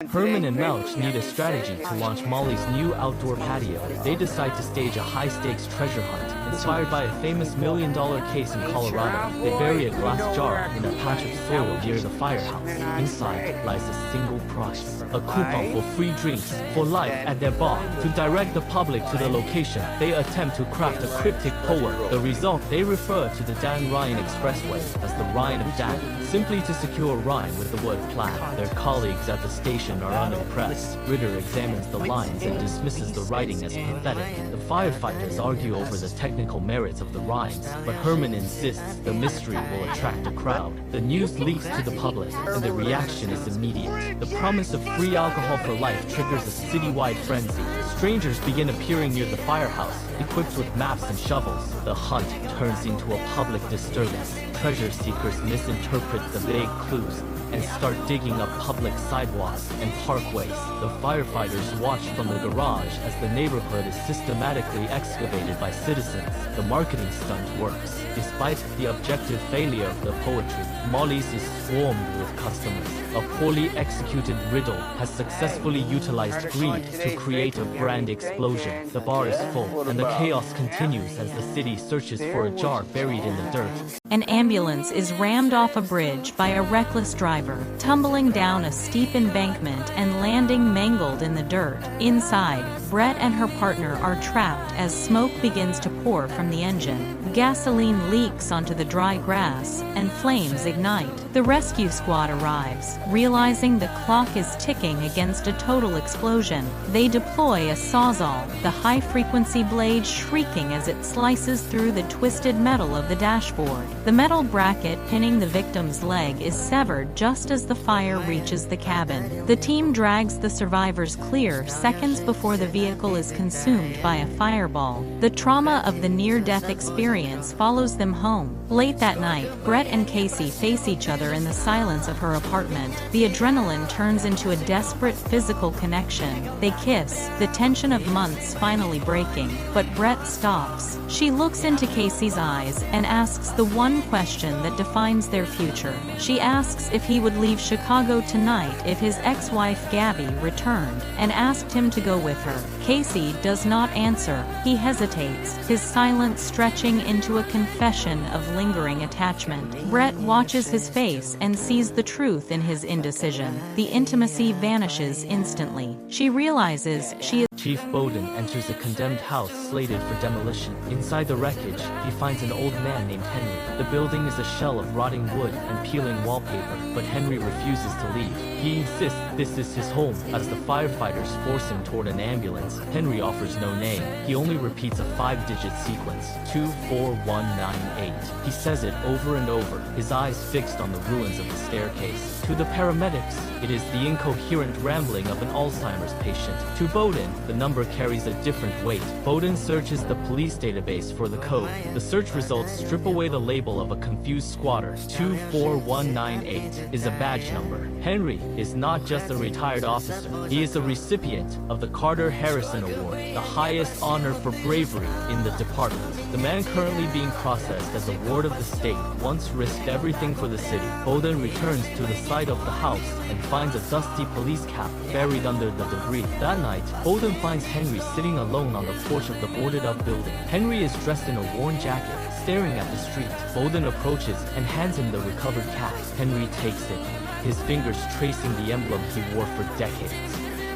Herman and Mouch need a strategy to launch Molly's new outdoor patio. They decide to stage a high-stakes treasure hunt. Inspired by a famous $1 million case in Colorado, they bury a glass jar in a patch of soil near the firehouse. Inside lies a single prize, a coupon for free drinks for life at their bar. To direct the public to the location, they attempt to craft a cryptic poem. The result, they refer to the Dan Ryan Expressway as the Ryan of Dan, simply to secure a rhyme with the word plan. Their colleagues at the station are unimpressed. Ritter examines the lines and dismisses the writing as pathetic. The firefighters argue over the technical merits of the rhymes, but Herman insists the mystery will attract a crowd. The news leaks to the public, and the reaction is immediate. The promise of free alcohol for life triggers a citywide frenzy. Strangers begin appearing near the firehouse, equipped with maps and shovels. The hunt turns into a public disturbance. Treasure seekers misinterpret the vague clues and start digging up public sidewalks and parkways. The firefighters watch from the garage as the neighborhood is systematically excavated by citizens. The marketing stunt works. Despite the objective failure of the poetry, Molly's is swarmed with customers. A poorly executed riddle has successfully utilized greed to create a brand explosion. The bar is full, and the chaos continues as the city searches for a jar buried in the dirt. An ambulance is rammed off a bridge by a reckless driver, tumbling down a steep embankment and landing mangled in the dirt. Inside, Brett and her partner are trapped as smoke begins to pour from the engine. Gasoline leaks onto the dry grass, and flames ignite. The rescue squad arrives. Realizing the clock is ticking against a total explosion, they deploy a sawzall, the high-frequency blade shrieking as it slices through the twisted metal of the dashboard. The metal bracket pinning the victim's leg is severed just as the fire reaches the cabin. The team drags the survivors clear seconds before the vehicle is consumed by a fireball. The trauma of the near-death experience follows them home. Late that night, Brett and Casey face each other in the silence of her apartment. The adrenaline turns into a desperate physical connection. They kiss, the tension of months finally breaking, but Brett stops. She looks into Casey's eyes and asks the one question that defines their future. She asks if he would leave Chicago tonight if his ex-wife Gabby returned, and asked him to go with her. Casey does not answer. He hesitates, his silence stretching into a confession of lingering attachment. Brett watches his face and sees the truth in his indecision. The intimacy vanishes instantly. She realizes she is. Chief Bowden enters a condemned house slated for demolition. Inside the wreckage, he finds an old man named Henry. The building is a shell of rotting wood and peeling wallpaper, but Henry refuses to leave. He insists this is his home. As the firefighters force him toward an ambulance, Henry offers no name. He only repeats a 5-digit sequence, 24198. He says it over and over, his eyes fixed on the ruins of the staircase. To the paramedics, it is the incoherent rambling of an Alzheimer's patient. To Bowden, the number carries a different weight. Bowden searches the police database for the code. The search results strip away the label of a confused squatter. 24198 is a badge number. Henry is not just a retired officer. He is a recipient of the Carter Harrison Award, the highest honor for bravery in the department. The man currently being processed as a ward of the state once risked everything for the city. Bowden returns to the site of the house and finds a dusty police cap buried under the debris. That night, Bowden finds Henry sitting alone on the porch of the boarded-up building. Henry is dressed in a worn jacket, staring at the street. Bowden approaches and hands him the recovered cap. Henry takes it, his fingers tracing the emblem he wore for decades.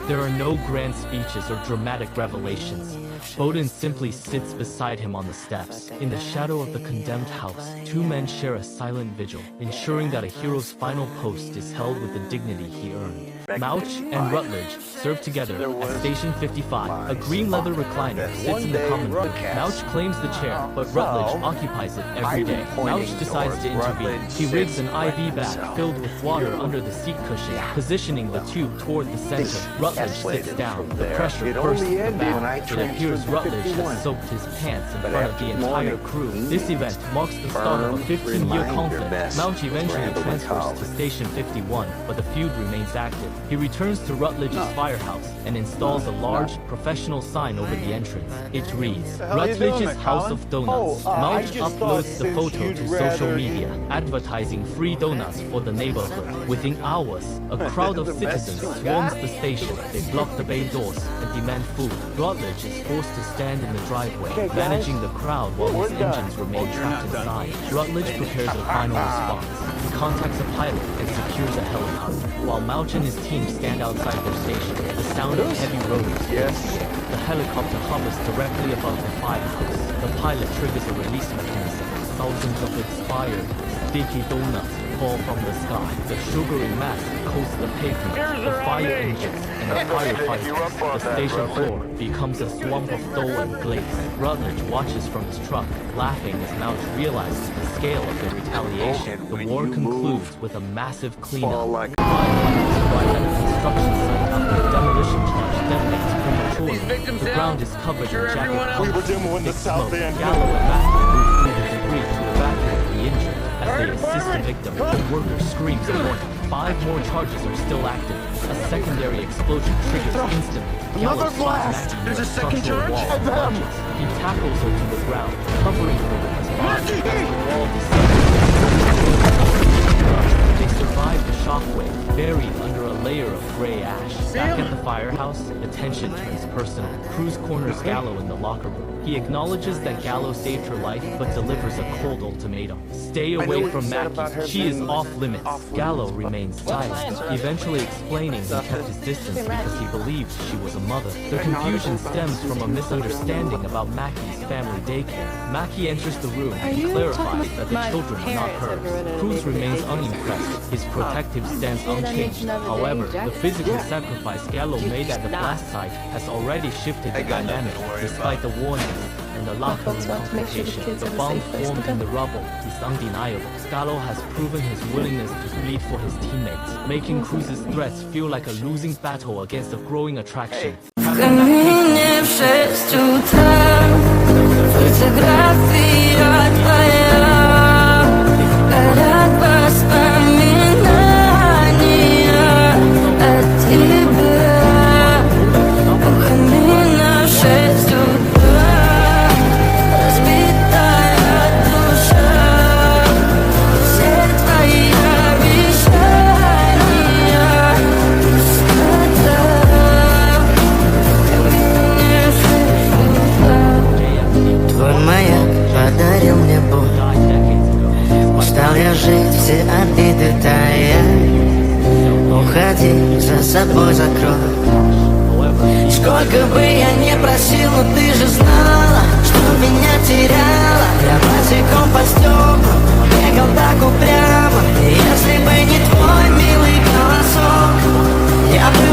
There are no grand speeches or dramatic revelations. Bowden simply sits beside him on the steps. In the shadow of the condemned house, two men share a silent vigil, ensuring that a hero's final post is held with the dignity he earned. Mouch and Rutledge serve together at Station 55. A green leather recliner sits in the common room. Mouch claims the chair, but Rutledge occupies it every day. Mouch decides to intervene. He rigs an IV bag filled with water under the seat cushion, positioning the tube toward the center. Rutledge sits down. The pressure bursts the bag. It appears Rutledge has soaked his pants in front of the entire crew. This event marks the start of a 15-year conflict. Mouch eventually transfers to Station 51, but the feud remains active. He returns to Rutledge's firehouse and installs a large, professional sign over the entrance. It reads, Rutledge's House of Donuts. Mulch uploads the photo to social media, advertising free donuts for the neighborhood. Within hours, a crowd of citizens swarms the station. They block the bay doors and demand food. Rutledge is forced to stand in the driveway, managing the crowd while his engines remain trapped inside. Rutledge prepares a final response. He contacts a pilot and secures a helicopter. While Mulch and his team stand outside their station, the sound of heavy rotors fills the air. The helicopter hovers directly above the firehouse. The pilot triggers a release mechanism. Thousands of expired, sticky donuts fall from the sky. The sugary mass coats the pavement, the fire engines, and the firefighters. The station floor becomes a swamp of dough and glaze. Rutledge watches from his truck, laughing as Mulch realizes the scale of the retaliation. The war concludes with a massive cleanup. Firefighters arrive at a construction site after a demolition charge detonates prematurely. The ground is covered in jagged puddles and thick smoke. Gallo and Mackey move through the debris to evacuate the injured. As they assist the victim, the worker screams a warning. 5 more charges are still active. A secondary explosion triggers instantly. Gallo slaps Mackey near a structural wall and lunges. He tackles her to the ground, covering her with his body. As the wall descends, they survive the shockwave, buried under a layer of gray ash. Back at the firehouse, the tension turns personal. Cruz corners Gallo in the locker room. He acknowledges that Gallo saved her life, but delivers a cold ultimatum. Stay away from Mackey. She is off limits. Gallo remains silent, eventually explaining he kept his distance because he believed she was a mother. The confusion stems from a misunderstanding about Mackey's family daycare. Mackey enters the room and clarifies that the children are not hers. Cruz remains unimpressed, his protective stance unchanged. However, the physical sacrifice Gallo made at the blast site has already shifted the dynamic. Despite the warning and the locker room confrontation, the bond formed in the rubble is undeniable. Gallo has proven his willingness to bleed for his teammates, making Cruz's threats feel like a losing battle against a growing attraction. В камине в 6 утра фотография твоя, горят воспоминания о тебе. В камине в 6 утра разбитая душа, все твои обещания пустота. Твой маяк подарил мне боль. Устал я жить, все обиды тая. Уходи, за собой закрой. Сколько бы я не просил, но ты же знала, что меня теряла. Я босиком по стеклам бегал так упрямо. Если бы не твой милый голосок, я бы